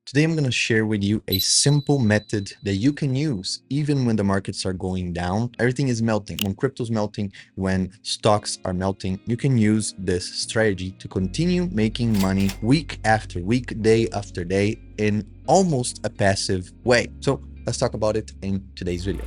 Today, I'm going to share with you a simple method that you can use even when the markets are going down. Everything is melting. When crypto's melting, when stocks are melting, you can use this strategy to continue making money week after week, day after day in almost a passive way. So let's talk about it in today's video.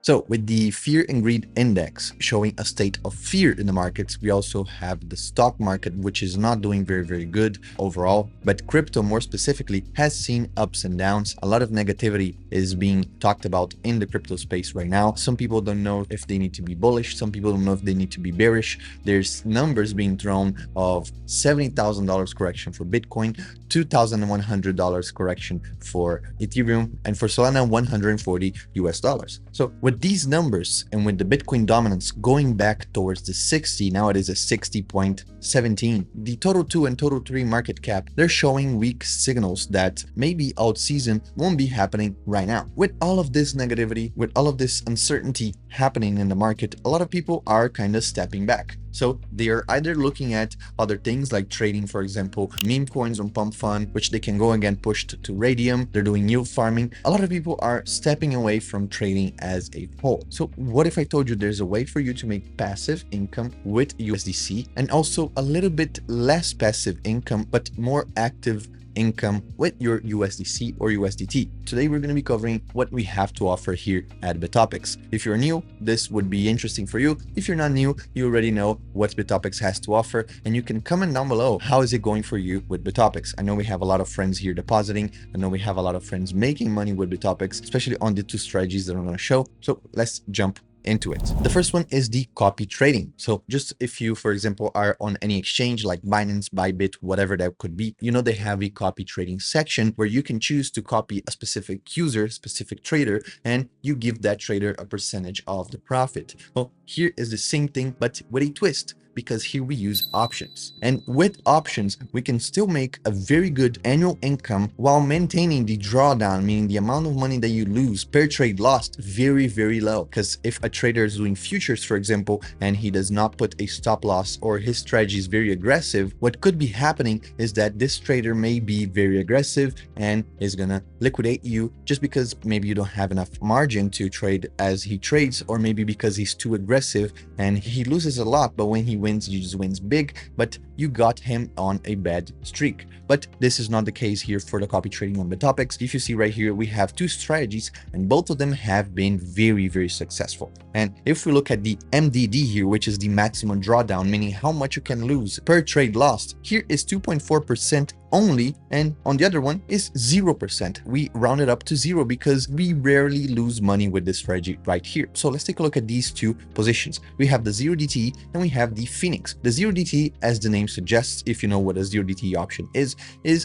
So with the fear and greed index showing a state of fear in the markets, we also have the stock market, which is not doing very good overall. But crypto more specifically has seen ups and downs. A lot of negativity is being talked about in the crypto space right now. Some people don't know if they need to be bullish. Some people don't know if they need to be bearish. There's numbers being thrown of $70,000 correction for Bitcoin, $2,100 correction for Ethereum, and for Solana, $140 US. So with these numbers and with the Bitcoin dominance going back towards the 60, now it is a 60.17, the total 2 and total 3 market cap, they're showing weak signals that maybe alt season won't be happening right now. With all of this negativity, with all of this uncertainty happening in the market, a lot of people are kind of stepping back. So they are either looking at other things like trading, for example, meme coins on Pump Fund, which they can go again pushed to Radium. They're doing yield farming. A lot of people are stepping away from trading as a whole. So what if I told you there's a way for you to make passive income with USDC and also a little bit less passive income, but more active income with your USDC or USDT. Today, we're going to be covering what we have to offer here at Botopics. If you're new, this would be interesting for you. If you're not new, you already know what Botopics has to offer, and you can comment down below. How is it going for you with Botopics? I know we have a lot of friends here depositing. I know we have a lot of friends making money with Botopics, especially on the two strategies that I'm going to show. So let's jump into it. The first one is the copy trading. So just if you, for example, are on any exchange like Binance, Bybit, whatever that could be, you know, they have a copy trading section where you can choose to copy a specific user, specific trader, and you give that trader a percentage of the profit. Well, here is the same thing, but with a twist, because here we use options. And with options, we can still make a very good annual income while maintaining the drawdown, meaning the amount of money that you lose per trade lost, very low. Because if a trader is doing futures, for example, and he does not put a stop loss or his strategy is very aggressive, what could be happening is that this trader may be very aggressive and is gonna liquidate you just because maybe you don't have enough margin to trade as he trades, or maybe because he's too aggressive and he loses a lot, but when he wins, you just wins big, but you got him on a bad streak. But this is not the case here for the copy trading on Botopics. If you see right here, we have two strategies and both of them have been very successful. And if we look at the MDD here, which is the maximum drawdown, meaning how much you can lose per trade lost, here is 2.4% only, and on the other one is 0%. We round it up to 0 because we rarely lose money with this strategy right here. So let's take a look at these two positions. We have the 0DT and we have the Phoenix. The 0DT, as the name suggests, if you know what a 0DT option is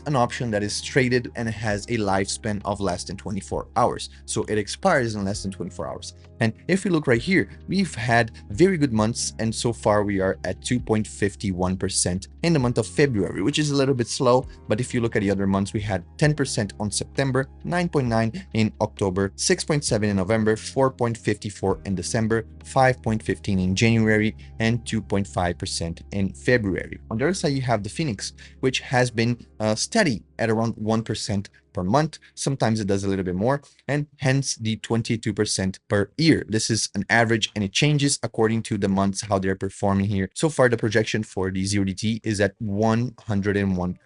an option that is traded and has a lifespan of less than 24 hours. So it expires in less than 24 hours. And if we look right here, we've had very good months, and so far we are at 2.51% in the month of February, which is a little bit slow. But if you look at the other months, we had 10% on September, 9.9 in October, 6.7 in November, 4.54 in December, 5.15 in January, and 2.5% in February. On the other side, you have the Phoenix, which has been steady at around 1% per month. Sometimes it does a little bit more, and hence the 22% per year. This is an average and it changes according to the months, how they're performing here. So far, the projection for the 0DT is at 101%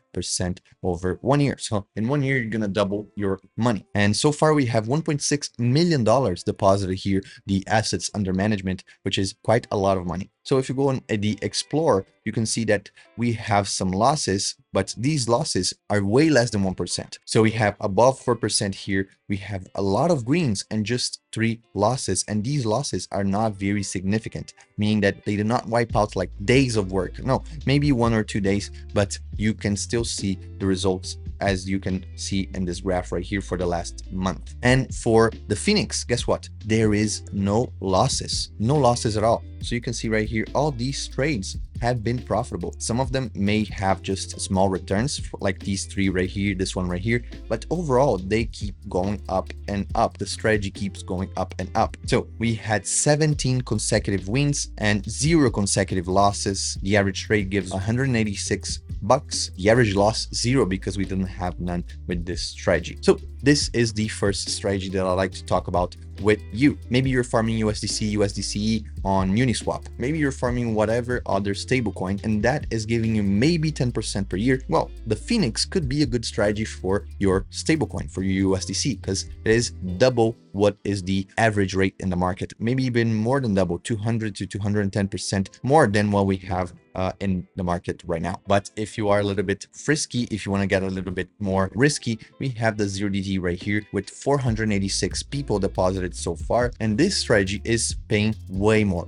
over 1 year. So in 1 year, you're going to double your money. And so far we have $1.6 million deposited here, the assets under management, which is quite a lot of money. So if you go on the Explore, you can see that we have some losses, but these losses are way less than 1%. So we have above 4% here. We have a lot of greens and just 3 losses. And these losses are not very significant, meaning that they do not wipe out like days of work. No, maybe 1 or 2 days, but you can still see the results as you can see in this graph right here for the last month. And for the Phoenix, guess what? There is no losses at all. So you can see right here, all these trades have been profitable. Some of them may have just small returns, like these three right here, this one right here, but overall they keep going up and up. The strategy keeps going up and up. So we had 17 consecutive wins and 0 consecutive losses. The average trade gives 186 bucks. The average loss 0 because we didn't have none with this strategy. So this is the first strategy that I like to talk about with you. Maybe you're farming USDC, USDCE on Uniswap. Maybe you're farming whatever other stablecoin, and that is giving you maybe 10% per year. Well, the Phoenix could be a good strategy for your stablecoin, for your USDC, because it is double what is the average rate in the market. Maybe even more than double, 200 to 210% more than what we have in the market right now. But if you are a little bit frisky, if you want to get a little bit more risky, we have the 0DT right here with 486 people deposited so far. And this strategy is paying way more.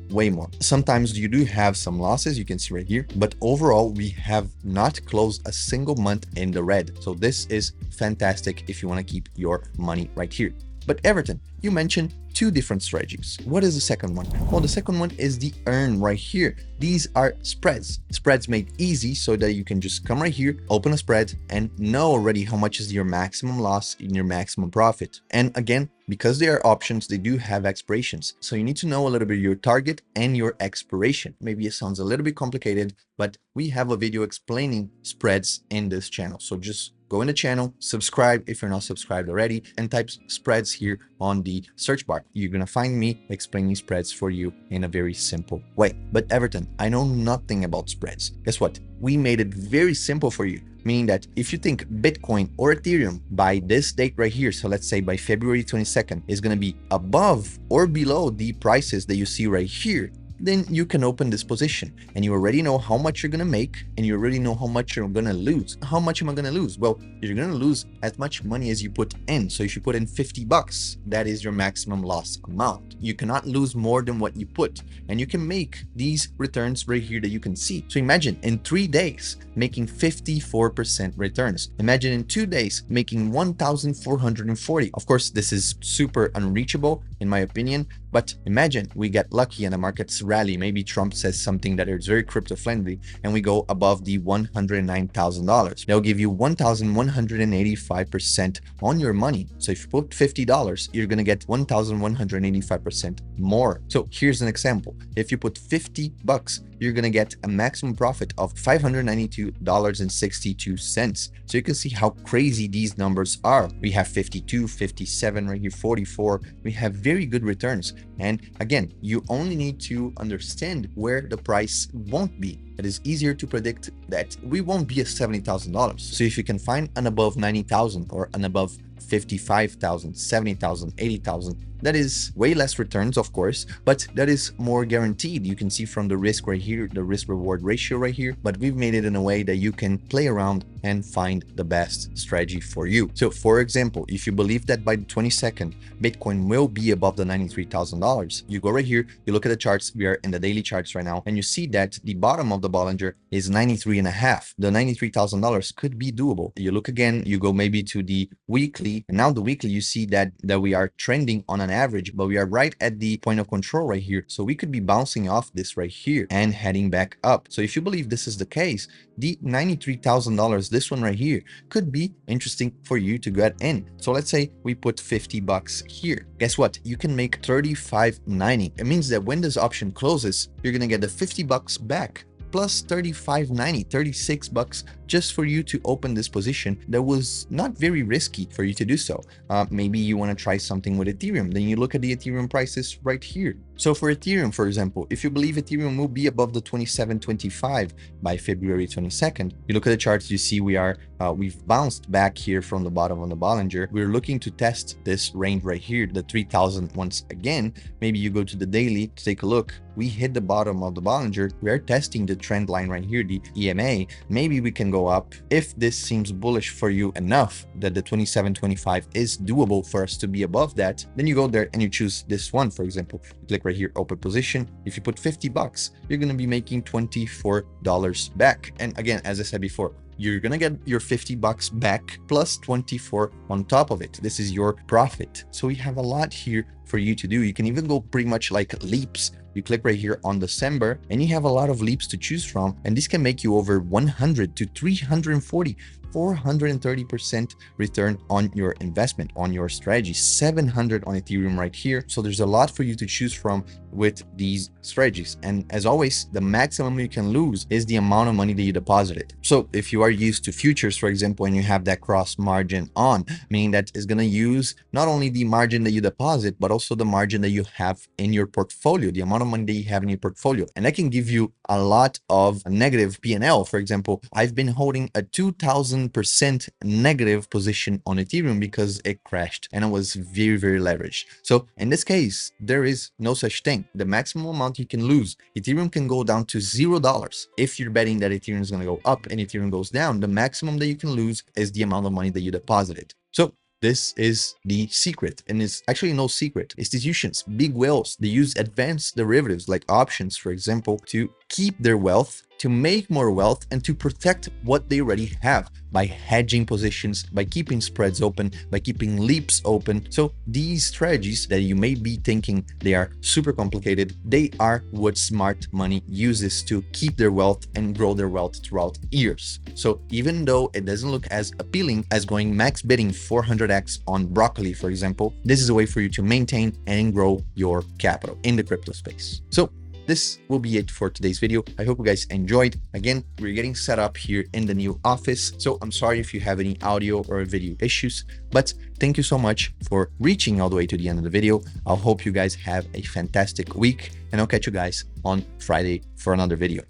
Sometimes you do have some losses, you can see right here, but overall we have not closed a single month in the red. So this is fantastic if you want to keep your money right here. But Everton, you mentioned 2 different strategies. What is the second one? Well, the second one is the earn right here. These are spreads. Spreads made easy so that you can just come right here, open a spread, and know already how much is your maximum loss and your maximum profit. And again, because they are options, they do have expirations. So you need to know a little bit your target and your expiration. Maybe it sounds a little bit complicated, but we have a video explaining spreads in this channel. So just go in the channel, subscribe if you're not subscribed already, and type spreads here on the search bar. You're gonna find me explaining spreads for you in a very simple way. But Everton, I know nothing about spreads. Guess what? We made it very simple for you, meaning that if you think Bitcoin or Ethereum by this date right here, so let's say by February 22nd, is gonna be above or below the prices that you see right here, then you can open this position and you already know how much you're gonna make and you already know how much you're gonna lose. How much am I gonna lose? Well, you're gonna lose as much money as you put in. So if you put in 50 bucks, that is your maximum loss amount. You cannot lose more than what you put, and you can make these returns right here that you can see. So imagine in 3 days making 54% returns. Imagine in 2 days making 1,440. Of course, this is super unreachable in my opinion, but imagine we get lucky and the markets rally. Maybe Trump says something that is very crypto friendly and we go above the $109,000. They'll give you 1,185% on your money. So if you put $50, you're going to get 1,185% more. So here's an example. If you put 50 bucks, you're going to get a maximum profit of $592.62. So you can see how crazy these numbers are. We have 52, 57 right here, 44. We have very good returns. And again, you only need to understand where the price won't be. It is easier to predict that we won't be at $70,000. So if you can find an above 90,000 or an above 55,000, 70,000, 80,000, that is way less returns, of course, but that is more guaranteed. You can see from the risk right here, the risk reward ratio right here, but we've made it in a way that you can play around and find the best strategy for you. So for example, if you believe that by the 22nd, Bitcoin will be above the $93,000, you go right here, you look at the charts, we are in the daily charts right now, and you see that the bottom of the Bollinger is 93.5. The $93,000 could be doable. You look again, you go maybe to the weekly, and now the weekly, you see that we are trending on an average, but we are right at the point of control right here. So we could be bouncing off this right here and heading back up. So if you believe this is the case, the $93,000, this one right here, could be interesting for you to get in. So let's say we put 50 bucks here. Guess what? You can make $35.90. It means that when this option closes, you're going to get the 50 bucks back plus $35.90, 36 bucks just for you to open this position that was not very risky for you to do so. Maybe you want to try something with Ethereum, then you look at the Ethereum prices right here. So for Ethereum, for example, if you believe Ethereum will be above the 27.25 by February 22nd, you look at the charts, you see we've bounced back here from the bottom of the Bollinger. We're looking to test this range right here, the 3,000 once again. Maybe you go to the daily to take a look. We hit the bottom of the Bollinger. We're testing the trend line right here, the EMA. Maybe we can go up. If this seems bullish for you enough that the 27.25 is doable for us to be above that, then you go there and you choose this one, for example. You click right here, open position. If you put 50 bucks, you're going to be making $24 back. And again, as I said before, you're gonna get your 50 bucks back plus 24 on top of it. This is your profit. So we have a lot here for you to do. You can even go pretty much like leaps. You click right here on December and you have a lot of leaps to choose from. And this can make you over 100 to 340, 430% return on your investment, on your strategy, 700 on Ethereum right here. So there's a lot for you to choose from with these strategies. And as always, the maximum you can lose is the amount of money that you deposited. So if you are used to futures, for example, and you have that cross margin on, meaning that is going to use not only the margin that you deposit, but also the margin that you have in your portfolio, the amount of money that you have in your portfolio. And that can give you a lot of negative P&L. For example, I've been holding a 2000% negative position on Ethereum because it crashed and it was very, very leveraged. So in this case, there is no such thing. The maximum amount you can lose, Ethereum can go down to $0. If you're betting that Ethereum is going to go up and Ethereum goes down, the maximum that you can lose is the amount of money that you deposited. So this is the secret, and it's actually no secret. Institutions, big whales, they use advanced derivatives like options, for example, to keep their wealth, to make more wealth, and to protect what they already have by hedging positions, by keeping spreads open, by keeping leaps open. So these strategies that you may be thinking they are super complicated, they are what smart money uses to keep their wealth and grow their wealth throughout years. So even though it doesn't look as appealing as going max bidding 400x on broccoli, for example, this is a way for you to maintain and grow your capital in the crypto space. So this will be it for today's video. I hope you guys enjoyed. Again, we're getting set up here in the new office, so I'm sorry if you have any audio or video issues, but thank you so much for reaching all the way to the end of the video. I hope you guys have a fantastic week, and I'll catch you guys on Friday for another video.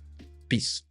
Peace.